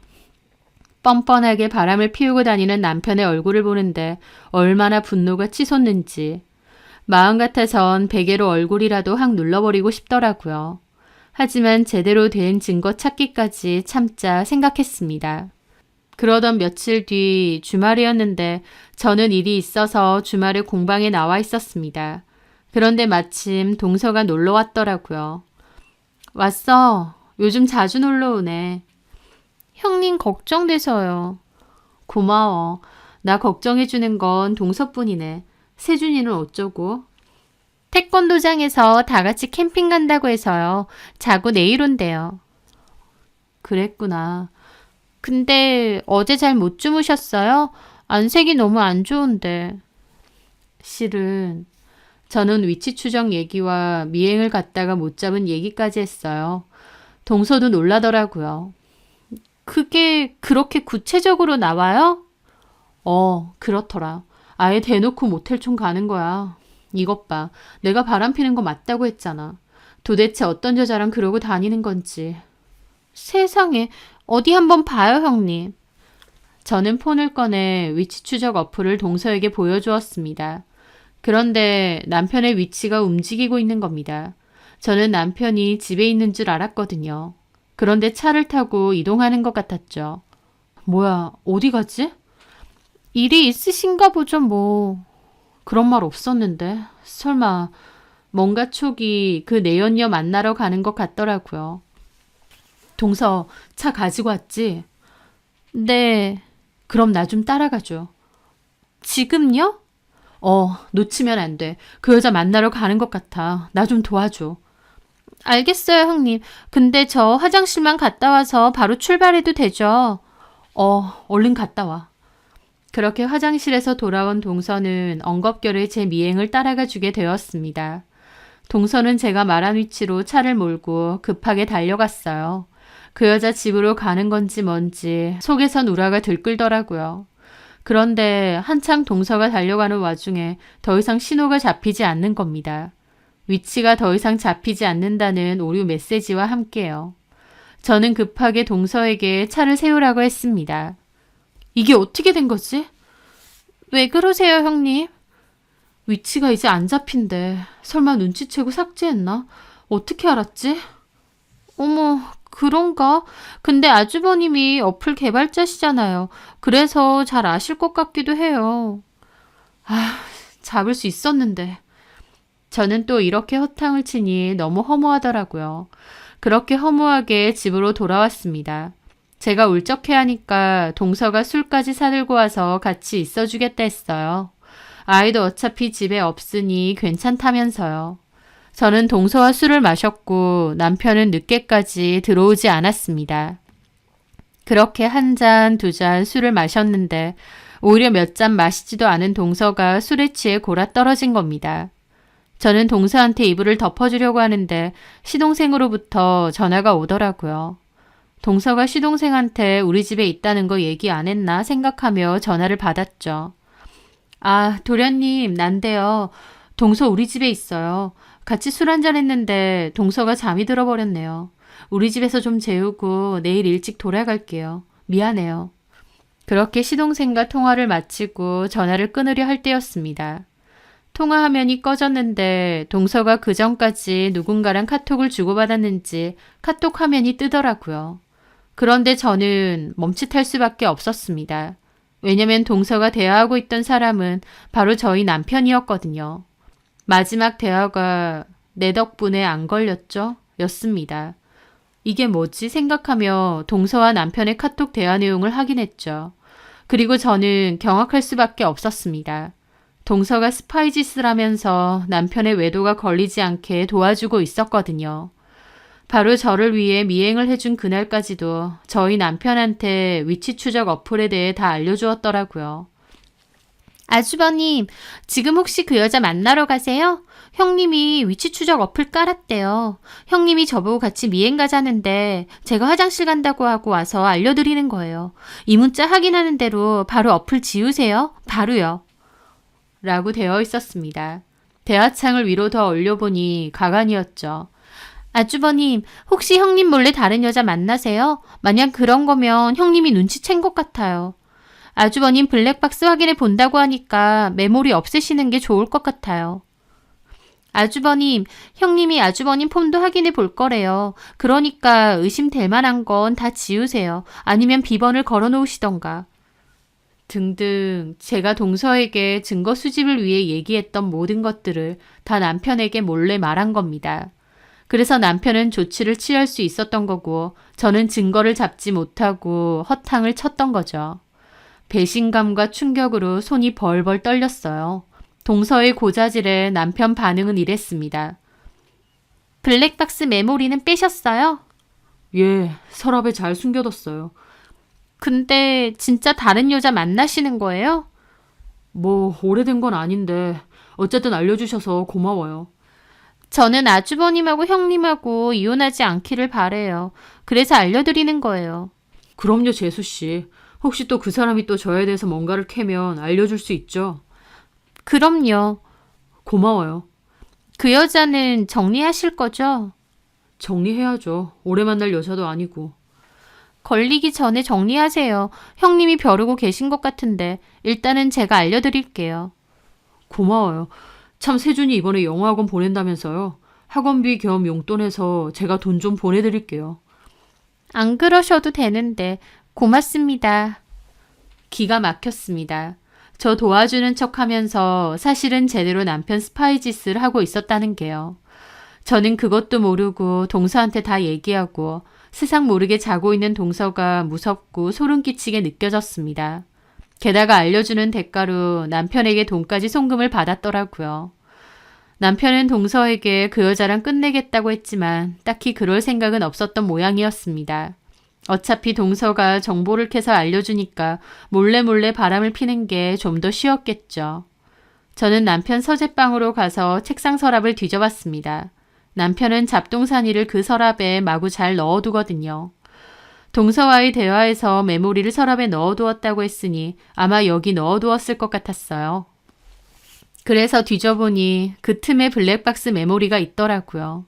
뻔뻔하게 바람을 피우고 다니는 남편의 얼굴을 보는데 얼마나 분노가 치솟는지. 마음 같아선 베개로 얼굴이라도 확 눌러버리고 싶더라고요. 하지만 제대로 된 증거 찾기까지 참자 생각했습니다. 그러던 며칠 뒤 주말이었는데 저는 일이 있어서 주말에 공방에 나와 있었습니다. 그런데 마침 동서가 놀러 왔더라고요. 왔어. 요즘 자주 놀러 오네. 형님 걱정돼서요. 고마워. 나 걱정해주는 건 동서뿐이네. 세준이는 어쩌고? 태권도장에서 다 같이 캠핑 간다고 해서요. 자고 내일 온대요. 그랬구나. 근데 어제 잘 못 주무셨어요? 안색이 너무 안 좋은데. 실은 저는 위치 추적 얘기와 미행을 갔다가 못 잡은 얘기까지 했어요. 동서도 놀라더라고요. 그게 그렇게 구체적으로 나와요? 그렇더라. 아예 대놓고 모텔촌 가는 거야. 이것 봐. 내가 바람 피는 거 맞다고 했잖아. 도대체 어떤 여자랑 그러고 다니는 건지. 세상에. 어디 한번 봐요, 형님. 저는 폰을 꺼내 위치 추적 어플을 동서에게 보여주었습니다. 그런데 남편의 위치가 움직이고 있는 겁니다. 저는 남편이 집에 있는 줄 알았거든요. 그런데 차를 타고 이동하는 것 같았죠. 뭐야, 어디 가지? 일이 있으신가 보죠, 뭐. 그런 말 없었는데. 설마 뭔가 촉이 그 내연녀 만나러 가는 것 같더라고요. 동서, 차 가지고 왔지? 네. 그럼 나 좀 따라가줘. 지금요? 놓치면 안 돼. 그 여자 만나러 가는 것 같아. 나 좀 도와줘. 알겠어요, 형님. 근데 저 화장실만 갔다 와서 바로 출발해도 되죠? 얼른 갔다 와. 그렇게 화장실에서 돌아온 동서는 엉겁결에 제 미행을 따라가 주게 되었습니다. 동서는 제가 말한 위치로 차를 몰고 급하게 달려갔어요. 그 여자 집으로 가는 건지 뭔지 속에선 우라가 들끓더라고요. 그런데 한참 동서가 달려가는 와중에 더 이상 신호가 잡히지 않는 겁니다. 위치가 더 이상 잡히지 않는다는 오류 메시지와 함께요. 저는 급하게 동서에게 차를 세우라고 했습니다. 이게 어떻게 된 거지? 왜 그러세요, 형님? 위치가 이제 안 잡힌대. 설마 눈치채고 삭제했나? 어떻게 알았지? 어머, 그런가? 근데 아주버님이 어플 개발자시잖아요. 그래서 잘 아실 것 같기도 해요. 잡을 수 있었는데. 저는 또 이렇게 허탕을 치니 너무 허무하더라고요. 그렇게 허무하게 집으로 돌아왔습니다. 제가 울적해하니까 동서가 술까지 사들고 와서 같이 있어주겠다 했어요. 아이도 어차피 집에 없으니 괜찮다면서요. 저는 동서와 술을 마셨고 남편은 늦게까지 들어오지 않았습니다. 그렇게 한 잔, 두 잔 술을 마셨는데 오히려 몇 잔 마시지도 않은 동서가 술에 취해 골아 떨어진 겁니다. 저는 동서한테 이불을 덮어주려고 하는데 시동생으로부터 전화가 오더라고요. 동서가 시동생한테 우리 집에 있다는 거 얘기 안 했나 생각하며 전화를 받았죠. 도련님, 난데요. 동서 우리 집에 있어요. 같이 술 한잔 했는데 동서가 잠이 들어버렸네요. 우리 집에서 좀 재우고 내일 일찍 돌아갈게요. 미안해요. 그렇게 시동생과 통화를 마치고 전화를 끊으려 할 때였습니다. 통화 화면이 꺼졌는데 동서가 그전까지 누군가랑 카톡을 주고받았는지 카톡 화면이 뜨더라고요. 그런데 저는 멈칫할 수밖에 없었습니다. 왜냐면 동서가 대화하고 있던 사람은 바로 저희 남편이었거든요. 마지막 대화가 내 덕분에 안 걸렸죠? 였습니다. 이게 뭐지 생각하며 동서와 남편의 카톡 대화 내용을 확인했죠. 그리고 저는 경악할 수밖에 없었습니다. 동서가 스파이 짓을 하면서 남편의 외도가 걸리지 않게 도와주고 있었거든요. 바로 저를 위해 미행을 해준 그날까지도 저희 남편한테 위치 추적 어플에 대해 다 알려주었더라고요. 아주버님, 지금 혹시 그 여자 만나러 가세요? 형님이 위치 추적 어플 깔았대요. 형님이 저보고 같이 미행 가자는데 제가 화장실 간다고 하고 와서 알려드리는 거예요. 이 문자 확인하는 대로 바로 어플 지우세요. 바로요. 라고 되어 있었습니다. 대화창을 위로 더 올려보니 가관이었죠. 아주버님, 혹시 형님 몰래 다른 여자 만나세요? 만약 그런 거면 형님이 눈치챈 것 같아요. 아주버님 블랙박스 확인해 본다고 하니까 메모리 없애시는 게 좋을 것 같아요. 아주버님, 형님이 아주버님 폰도 확인해 볼 거래요. 그러니까 의심될 만한 건 다 지우세요. 아니면 비번을 걸어 놓으시던가. 등등 제가 동서에게 증거 수집을 위해 얘기했던 모든 것들을 다 남편에게 몰래 말한 겁니다. 그래서 남편은 조치를 취할 수 있었던 거고 저는 증거를 잡지 못하고 허탕을 쳤던 거죠. 배신감과 충격으로 손이 벌벌 떨렸어요. 동서의 고자질에 남편 반응은 이랬습니다. 블랙박스 메모리는 빼셨어요? 예, 서랍에 잘 숨겨뒀어요. 근데 진짜 다른 여자 만나시는 거예요? 뭐 오래된 건 아닌데 어쨌든 알려주셔서 고마워요. 저는 아주버님하고 형님하고 이혼하지 않기를 바래요. 그래서 알려드리는 거예요. 그럼요, 재수씨. 혹시 또 그 사람이 또 저에 대해서 뭔가를 캐면 알려줄 수 있죠? 그럼요. 고마워요. 그 여자는 정리하실 거죠? 정리해야죠. 오래 만날 여자도 아니고. 걸리기 전에 정리하세요. 형님이 벼르고 계신 것 같은데 일단은 제가 알려드릴게요. 고마워요. 참 세준이 이번에 영어학원 보낸다면서요. 학원비 겸 용돈에서 제가 돈 좀 보내드릴게요. 안 그러셔도 되는데 고맙습니다. 기가 막혔습니다. 저 도와주는 척하면서 사실은 제대로 남편 스파이 짓을 하고 있었다는 게요. 저는 그것도 모르고 동서한테 다 얘기하고 세상 모르게 자고 있는 동서가 무섭고 소름 끼치게 느껴졌습니다. 게다가 알려주는 대가로 남편에게 돈까지 송금을 받았더라고요. 남편은 동서에게 그 여자랑 끝내겠다고 했지만 딱히 그럴 생각은 없었던 모양이었습니다. 어차피 동서가 정보를 캐서 알려주니까 몰래 바람을 피는 게 좀 더 쉬웠겠죠. 저는 남편 서재방으로 가서 책상 서랍을 뒤져봤습니다. 남편은 잡동사니를 그 서랍에 마구 잘 넣어두거든요. 동서와의 대화에서 메모리를 서랍에 넣어두었다고 했으니 아마 여기 넣어두었을 것 같았어요. 그래서 뒤져보니 그 틈에 블랙박스 메모리가 있더라고요.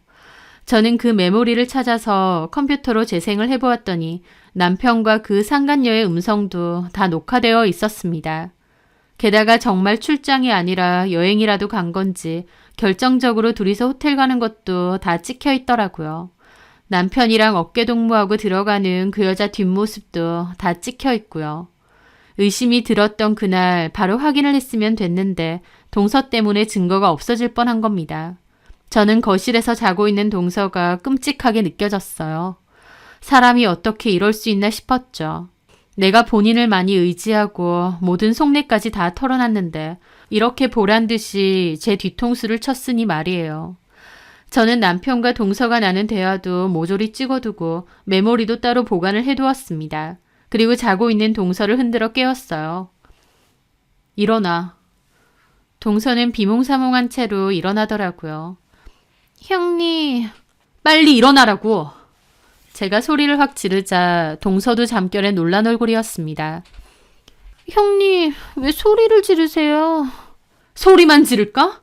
저는 그 메모리를 찾아서 컴퓨터로 재생을 해보았더니 남편과 그 상간녀의 음성도 다 녹화되어 있었습니다. 게다가 정말 출장이 아니라 여행이라도 간 건지 결정적으로 둘이서 호텔 가는 것도 다 찍혀 있더라고요. 남편이랑 어깨동무하고 들어가는 그 여자 뒷모습도 다 찍혀 있고요. 의심이 들었던 그날 바로 확인을 했으면 됐는데 동서 때문에 증거가 없어질 뻔한 겁니다. 저는 거실에서 자고 있는 동서가 끔찍하게 느껴졌어요. 사람이 어떻게 이럴 수 있나 싶었죠. 내가 본인을 많이 의지하고 모든 속내까지 다 털어놨는데 이렇게 보란듯이 제 뒤통수를 쳤으니 말이에요. 저는 남편과 동서가 나눈 대화도 모조리 찍어두고 메모리도 따로 보관을 해두었습니다. 그리고 자고 있는 동서를 흔들어 깨웠어요. 일어나. 동서는 비몽사몽한 채로 일어나더라고요. 형님, 빨리 일어나라고. 제가 소리를 확 지르자 동서도 잠결에 놀란 얼굴이었습니다. 형님, 왜 소리를 지르세요? 소리만 지를까?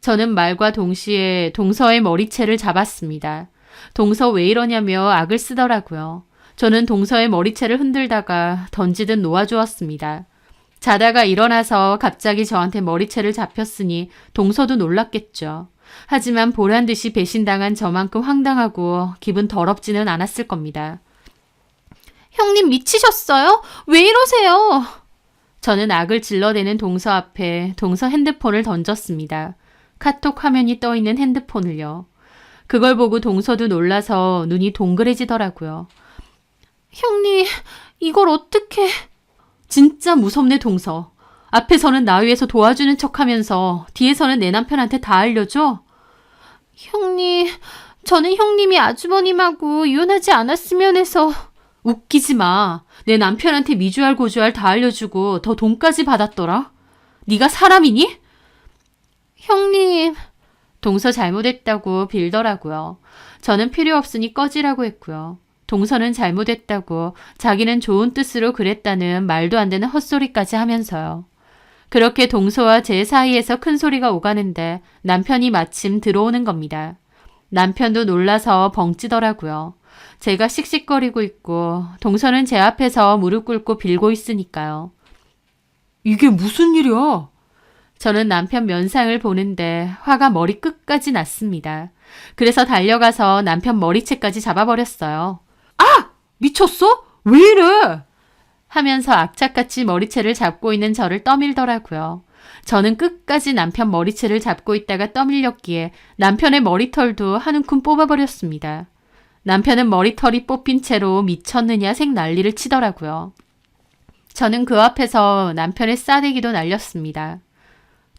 저는 말과 동시에 동서의 머리채를 잡았습니다. 동서 왜 이러냐며 악을 쓰더라고요. 저는 동서의 머리채를 흔들다가 던지듯 놓아주었습니다. 자다가 일어나서 갑자기 저한테 머리채를 잡혔으니 동서도 놀랐겠죠. 하지만 보란듯이 배신당한 저만큼 황당하고 기분 더럽지는 않았을 겁니다. 형님 미치셨어요? 왜 이러세요? 저는 악을 질러대는 동서 앞에 동서 핸드폰을 던졌습니다. 카톡 화면이 떠있는 핸드폰을요. 그걸 보고 동서도 놀라서 눈이 동그래지더라고요. 형님, 이걸 어떻게... 진짜 무섭네 동서. 앞에서는 나 위해서 도와주는 척하면서 뒤에서는 내 남편한테 다 알려줘? 형님, 저는 형님이 아주버님하고 이혼하지 않았으면 해서... 웃기지 마. 내 남편한테 미주알 고주알 다 알려주고 더 돈까지 받았더라. 네가 사람이니? 형님... 동서 잘못했다고 빌더라고요. 저는 필요 없으니 꺼지라고 했고요. 동서는 잘못했다고 자기는 좋은 뜻으로 그랬다는 말도 안 되는 헛소리까지 하면서요. 그렇게 동서와 제 사이에서 큰 소리가 오가는데 남편이 마침 들어오는 겁니다. 남편도 놀라서 벙찌더라고요. 제가 씩씩거리고 있고 동서는 제 앞에서 무릎 꿇고 빌고 있으니까요. 이게 무슨 일이야? 저는 남편 면상을 보는데 화가 머리 끝까지 났습니다. 그래서 달려가서 남편 머리채까지 잡아버렸어요. 아! 미쳤어? 왜 이래? 하면서 악착같이 머리채를 잡고 있는 저를 떠밀더라고요. 저는 끝까지 남편 머리채를 잡고 있다가 떠밀렸기에 남편의 머리털도 한 움큼 뽑아버렸습니다. 남편은 머리털이 뽑힌 채로 미쳤느냐 생 난리를 치더라고요. 저는 그 앞에서 남편의 싸대기도 날렸습니다.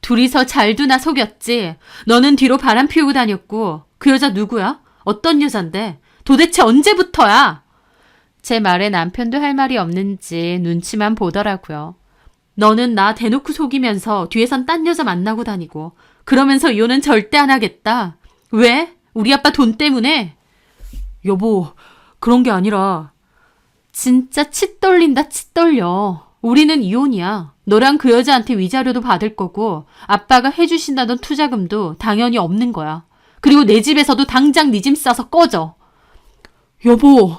둘이서 잘두나 속였지. 너는 뒤로 바람 피우고 다녔고 그 여자 누구야? 어떤 여잔데? 도대체 언제부터야? 제 말에 남편도 할 말이 없는지 눈치만 보더라고요. 너는 나 대놓고 속이면서 뒤에선 딴 여자 만나고 다니고 그러면서 이혼은 절대 안 하겠다. 왜? 우리 아빠 돈 때문에? 여보, 그런 게 아니라 진짜 치 떨린다 치 떨려. 우리는 이혼이야. 너랑 그 여자한테 위자료도 받을 거고 아빠가 해주신다던 투자금도 당연히 없는 거야. 그리고 내 집에서도 당장 네 짐 싸서 꺼져. 여보,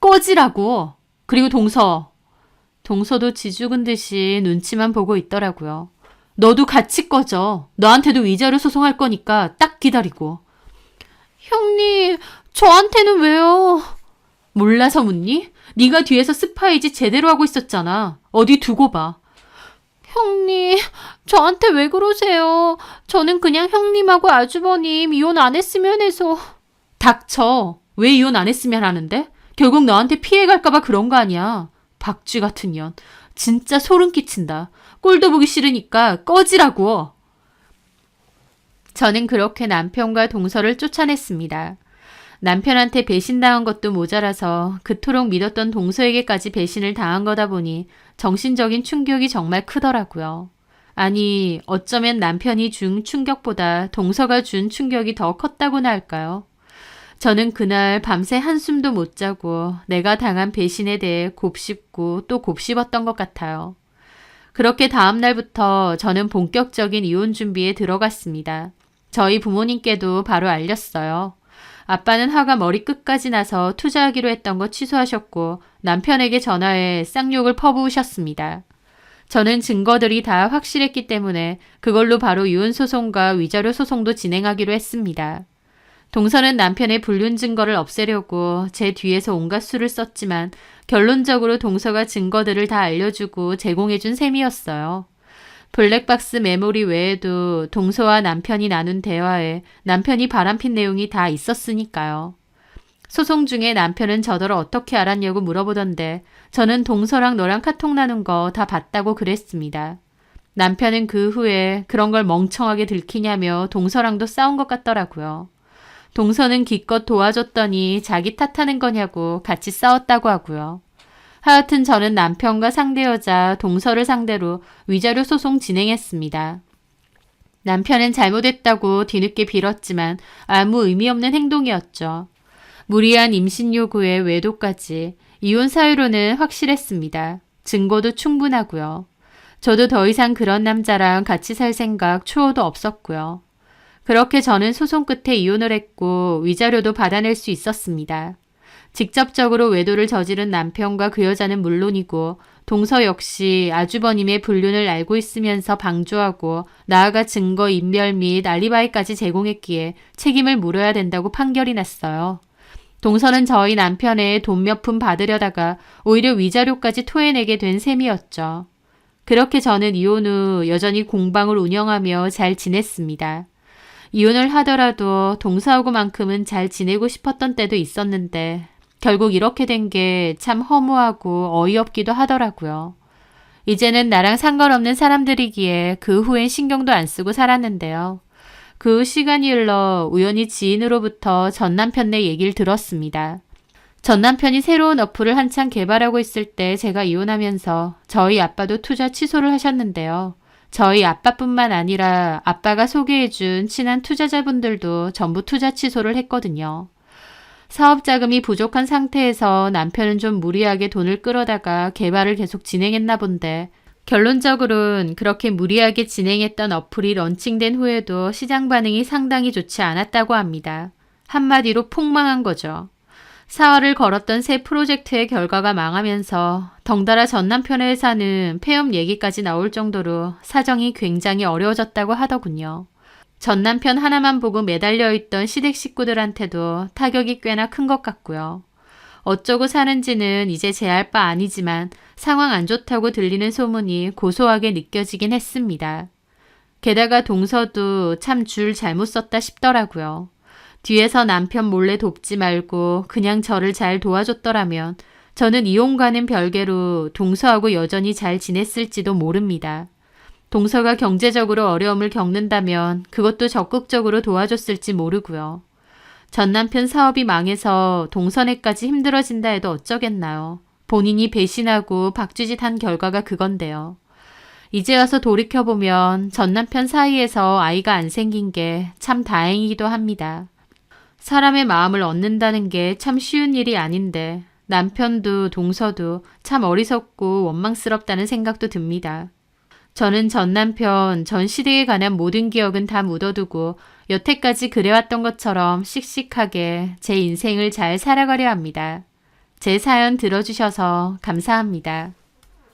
꺼지라고. 그리고 동서도 지죽은 듯이 눈치만 보고 있더라고요. 너도 같이 꺼져. 너한테도 위자료 소송할 거니까 딱 기다리고. 형님, 저한테는 왜요? 몰라서 묻니? 네가 뒤에서 스파이지 제대로 하고 있었잖아. 어디 두고 봐. 형님, 저한테 왜 그러세요? 저는 그냥 형님하고 아주버님 이혼 안 했으면 해서. 닥쳐. 왜 이혼 안 했으면 하는데? 결국 너한테 피해 갈까봐 그런 거 아니야. 박쥐 같은 년. 진짜 소름 끼친다. 꼴도 보기 싫으니까 꺼지라고. 저는 그렇게 남편과 동서를 쫓아냈습니다. 남편한테 배신당한 것도 모자라서 그토록 믿었던 동서에게까지 배신을 당한 거다 보니 정신적인 충격이 정말 크더라고요. 아니, 어쩌면 남편이 준 충격보다 동서가 준 충격이 더 컸다고나 할까요? 저는 그날 밤새 한숨도 못 자고 내가 당한 배신에 대해 곱씹고 또 곱씹었던 것 같아요. 그렇게 다음 날부터 저는 본격적인 이혼 준비에 들어갔습니다. 저희 부모님께도 바로 알렸어요. 아빠는 화가 머리끝까지 나서 투자하기로 했던 거 취소하셨고 남편에게 전화해 쌍욕을 퍼부으셨습니다. 저는 증거들이 다 확실했기 때문에 그걸로 바로 이혼소송과 위자료 소송도 진행하기로 했습니다. 동서는 남편의 불륜 증거를 없애려고 제 뒤에서 온갖 수를 썼지만 결론적으로 동서가 증거들을 다 알려주고 제공해준 셈이었어요. 블랙박스 메모리 외에도 동서와 남편이 나눈 대화에 남편이 바람핀 내용이 다 있었으니까요. 소송 중에 남편은 저더러 어떻게 알았냐고 물어보던데 저는 동서랑 너랑 카톡 나눈 거 다 봤다고 그랬습니다. 남편은 그 후에 그런 걸 멍청하게 들키냐며 동서랑도 싸운 것 같더라고요. 동서는 기껏 도와줬더니 자기 탓하는 거냐고 같이 싸웠다고 하고요. 하여튼 저는 남편과 상대 여자 동서를 상대로 위자료 소송 진행했습니다. 남편은 잘못했다고 뒤늦게 빌었지만 아무 의미 없는 행동이었죠. 무리한 임신 요구에 외도까지 이혼 사유로는 확실했습니다. 증거도 충분하고요. 저도 더 이상 그런 남자랑 같이 살 생각 추호도 없었고요. 그렇게 저는 소송 끝에 이혼을 했고 위자료도 받아낼 수 있었습니다. 직접적으로 외도를 저지른 남편과 그 여자는 물론이고 동서 역시 아주버님의 불륜을 알고 있으면서 방조하고 나아가 증거 인멸 및 알리바이까지 제공했기에 책임을 물어야 된다고 판결이 났어요. 동서는 저희 남편의 돈 몇 푼 받으려다가 오히려 위자료까지 토해내게 된 셈이었죠. 그렇게 저는 이혼 후 여전히 공방을 운영하며 잘 지냈습니다. 이혼을 하더라도 동서하고만큼은 잘 지내고 싶었던 때도 있었는데 결국 이렇게 된 게 참 허무하고 어이없기도 하더라고요. 이제는 나랑 상관없는 사람들이기에 그 후엔 신경도 안 쓰고 살았는데요. 그 후 시간이 흘러 우연히 지인으로부터 전 남편네 얘기를 들었습니다. 전 남편이 새로운 어플을 한창 개발하고 있을 때 제가 이혼하면서 저희 아빠도 투자 취소를 하셨는데요. 저희 아빠뿐만 아니라 아빠가 소개해준 친한 투자자분들도 전부 투자 취소를 했거든요. 사업 자금이 부족한 상태에서 남편은 좀 무리하게 돈을 끌어다가 개발을 계속 진행했나 본데 결론적으로는 그렇게 무리하게 진행했던 어플이 런칭된 후에도 시장 반응이 상당히 좋지 않았다고 합니다. 한마디로 폭망한 거죠. 사활을 걸었던 새 프로젝트의 결과가 망하면서 덩달아 전 남편의 회사는 폐업 얘기까지 나올 정도로 사정이 굉장히 어려워졌다고 하더군요. 전 남편 하나만 보고 매달려 있던 시댁 식구들한테도 타격이 꽤나 큰 것 같고요. 어쩌고 사는지는 이제 제 알 바 아니지만 상황 안 좋다고 들리는 소문이 고소하게 느껴지긴 했습니다. 게다가 동서도 참 줄 잘못 썼다 싶더라고요. 뒤에서 남편 몰래 돕지 말고 그냥 저를 잘 도와줬더라면 저는 이혼과는 별개로 동서하고 여전히 잘 지냈을지도 모릅니다. 동서가 경제적으로 어려움을 겪는다면 그것도 적극적으로 도와줬을지 모르고요. 전 남편 사업이 망해서 동서네까지 힘들어진다 해도 어쩌겠나요. 본인이 배신하고 박쥐짓 한 결과가 그건데요. 이제 와서 돌이켜보면 전 남편 사이에서 아이가 안 생긴 게 참 다행이기도 합니다. 사람의 마음을 얻는다는 게 참 쉬운 일이 아닌데 남편도 동서도 참 어리석고 원망스럽다는 생각도 듭니다. 저는 전 남편, 전 시댁에 관한 모든 기억은 다 묻어두고 여태까지 그래왔던 것처럼 씩씩하게 제 인생을 잘 살아가려 합니다. 제 사연 들어주셔서 감사합니다.